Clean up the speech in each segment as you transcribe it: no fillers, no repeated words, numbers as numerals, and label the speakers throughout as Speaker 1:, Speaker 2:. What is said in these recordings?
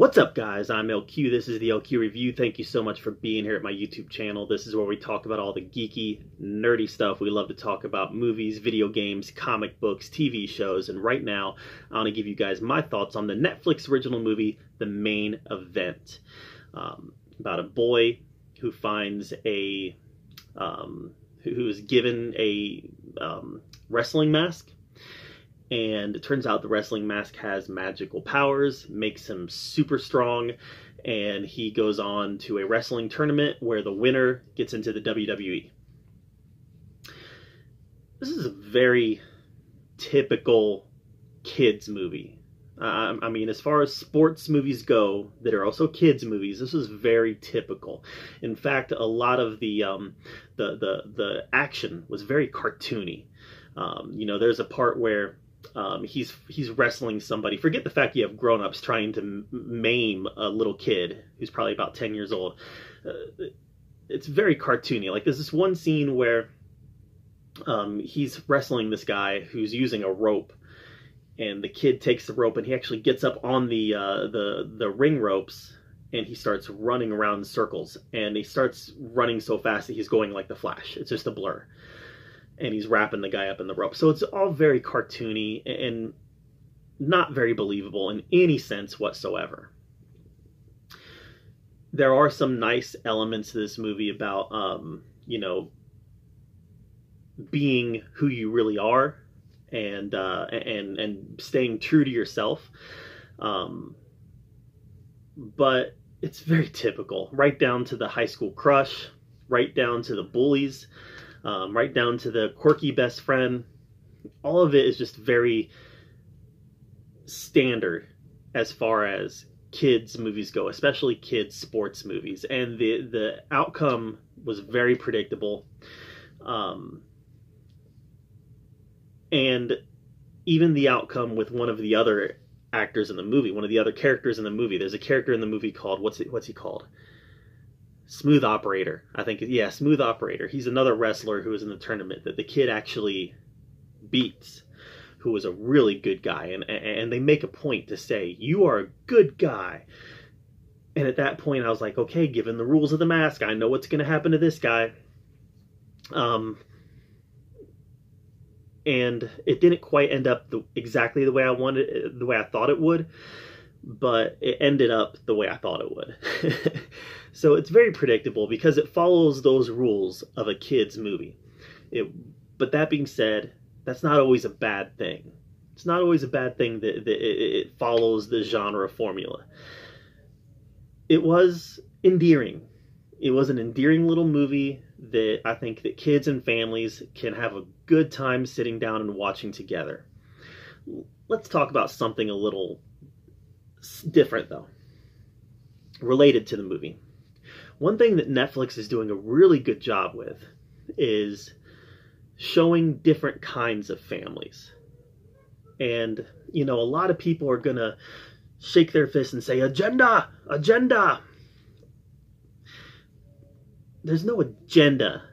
Speaker 1: What's up, guys? I'm LQ. This is the LQ Review. Thank you so much for being here at my YouTube channel. This is where we talk about all the geeky, nerdy stuff. We love to talk about movies, video games, comic books, TV shows, and right now I want to give you guys my thoughts on the Netflix original movie, The Main Event, about a boy who finds who is given a wrestling mask. And it turns out the wrestling mask has magical powers, makes him super strong, and he goes on to a wrestling tournament where the winner gets into the WWE. This is a very typical kids movie. I mean, as far as sports movies go that are also kids movies, this is very typical. In fact, a lot of the action was very cartoony. There's a part where he's wrestling somebody. Forget the fact you have grown-ups trying to maim a little kid who's probably about 10 years old. It's very cartoony. Like, there's this one scene where he's wrestling this guy who's using a rope, and the kid takes the rope and he actually gets up on the ring ropes, and he starts running around in circles, and he starts running so fast that he's going like the Flash. It's just a blur. And he's wrapping the guy up in the rope. So it's all very cartoony and not very believable in any sense whatsoever. There are some nice elements to this movie about, being who you really are and staying true to yourself. But it's very typical, right down to the high school crush, right down to the bullies. Right down to the quirky best friend. All of it is just very standard as far as kids movies go, especially kids sports movies. And the outcome was very predictable. And even the outcome with one of the other actors in the movie, one of the other characters in the movie. There's a character in the movie called, what's he called? Smooth Operator, I think. Yeah, Smooth Operator. He's another wrestler who was in the tournament that the kid actually beats, who was a really good guy. And they make a point to say, you are a good guy. And at that point, I was like, okay, given the rules of the mask, I know what's going to happen to this guy. And it didn't quite end up exactly the way I wanted, the way I thought it would. But it ended up the way I thought it would. So it's very predictable because it follows those rules of a kid's movie. But that being said, that's not always a bad thing. It's not always a bad thing that it follows the genre formula. It was endearing. It was an endearing little movie that I think that kids and families can have a good time sitting down and watching together. Let's talk about something a little different, though, related to the movie. One thing that Netflix is doing a really good job with is showing different kinds of families. And, a lot of people are going to shake their fists and say, agenda, agenda. There's no agenda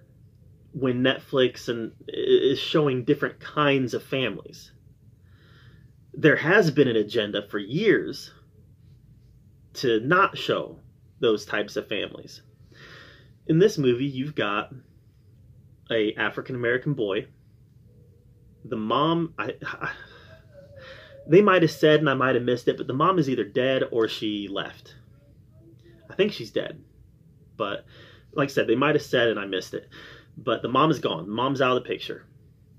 Speaker 1: when Netflix is showing different kinds of families. There has been an agenda for years to not show those types of families. In this movie, you've got a African-American boy. The mom, they might have said, and I might have missed it, but the mom is either dead or she left. I think she's dead. But like I said, they might have said and I missed it. But the mom is gone. The mom's out of the picture.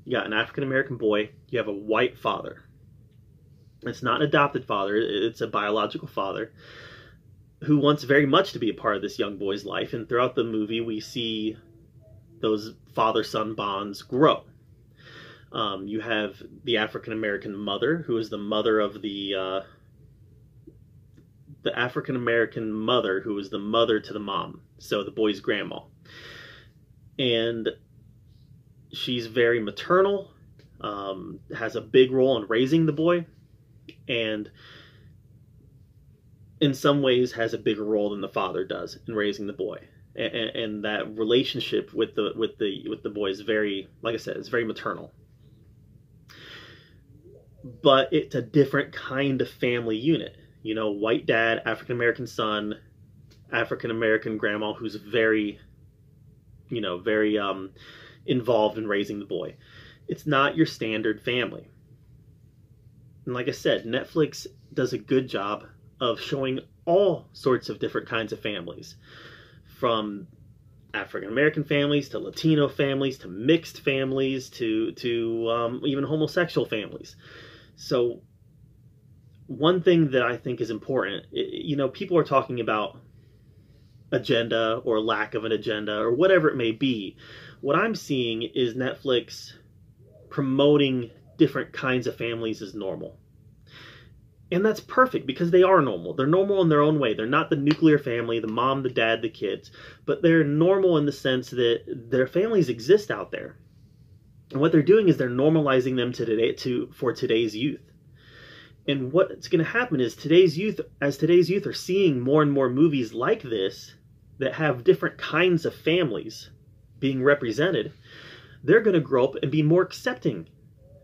Speaker 1: You got an African-American boy. You have a white father. It's not an adopted father. It's a biological father who wants very much to be a part of this young boy's life. And throughout the movie, we see those father-son bonds grow. You have the African-American mother, who is the mother of the African-American mother, who is the mother to the mom, so the boy's grandma. And she's very maternal, has a big role in raising the boy, and in some ways has a bigger role than the father does in raising the boy. And that relationship with the boy is very, like I said, it's very maternal. but it's a different kind of family unit. You know, white dad, African American son, African American grandma who's very, you know, very involved in raising the boy. It's not your standard family. And like I said, Netflix does a good job of showing all sorts of different kinds of families, from African American families to Latino families to mixed families to even homosexual families. So one thing that I think is important, you know, people are talking about agenda or lack of an agenda or whatever it may be. What I'm seeing is Netflix promoting different kinds of families as normal. And that's perfect because they are normal. They're normal in their own way. They're not the nuclear family, the mom, the dad, the kids, but they're normal in the sense that their families exist out there. And what they're doing is they're normalizing them for today's youth. And what's going to happen is today's youth are seeing more and more movies like this that have different kinds of families being represented, they're going to grow up and be more accepting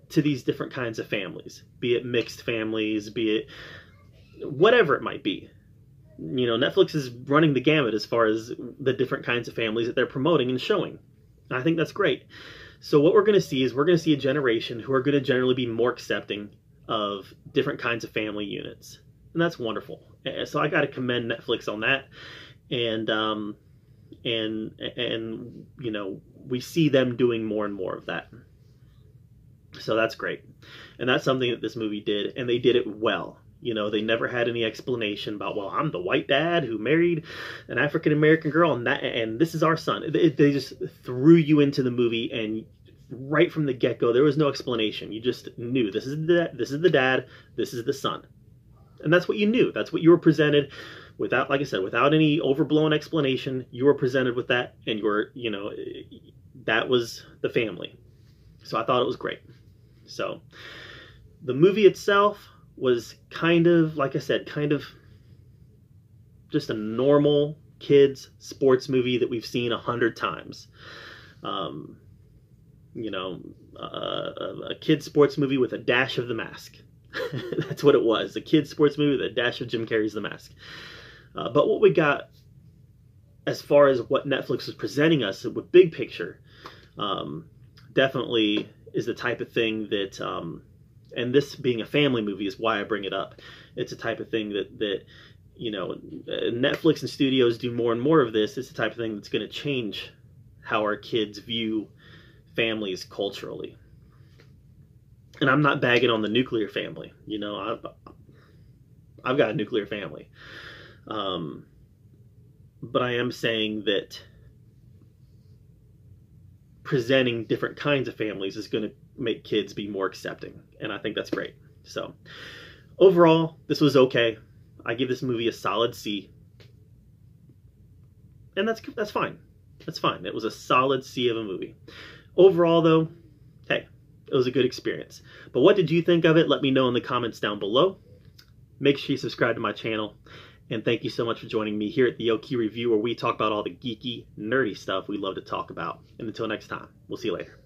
Speaker 1: to these different kinds of families, be it mixed families, be it whatever it might be. You know, Netflix is running the gamut as far as the different kinds of families that they're promoting and showing. I think that's great. So what we're going to see is we're going to see a generation who are going to generally be more accepting of different kinds of family units. And that's wonderful. So I got to commend Netflix on that. And you know, we see them doing more and more of that. So that's great. And that's something that this movie did, and they did it well. You know, they never had any explanation about, well, I'm the white dad who married an African American girl, and this is our son. They just threw you into the movie, and right from the get-go, there was no explanation. You just knew this is the dad, this is the son. And that's what you knew. That's what you were presented without, like I said, without any overblown explanation. You were presented with that, and you know, that was the family. So I thought it was great. So the movie itself was kind of, like I said, kind of just a normal kids sports movie that we've seen 100 times. You know, a kids sports movie with a dash of The Mask. That's what it was. A kids sports movie with a dash of Jim Carrey's The Mask. But what we got as far as what Netflix was presenting us with big picture, definitely is the type of thing that, and this being a family movie is why I bring it up. It's a type of thing that you know, Netflix and studios do more and more of this. It's the type of thing that's going to change how our kids view families culturally. And I'm not bagging on the nuclear family. You know, I've got a nuclear family. But I am saying that presenting different kinds of families is going to make kids be more accepting. And I think that's great. So overall, this was okay. I give this movie a solid C. And that's fine. That's fine. It was a solid C of a movie. Overall, though, hey, it was a good experience. But what did you think of it? Let me know in the comments down below. Make sure you subscribe to my channel. And thank you so much for joining me here at the Oki Review, where we talk about all the geeky, nerdy stuff we love to talk about. And until next time, we'll see you later.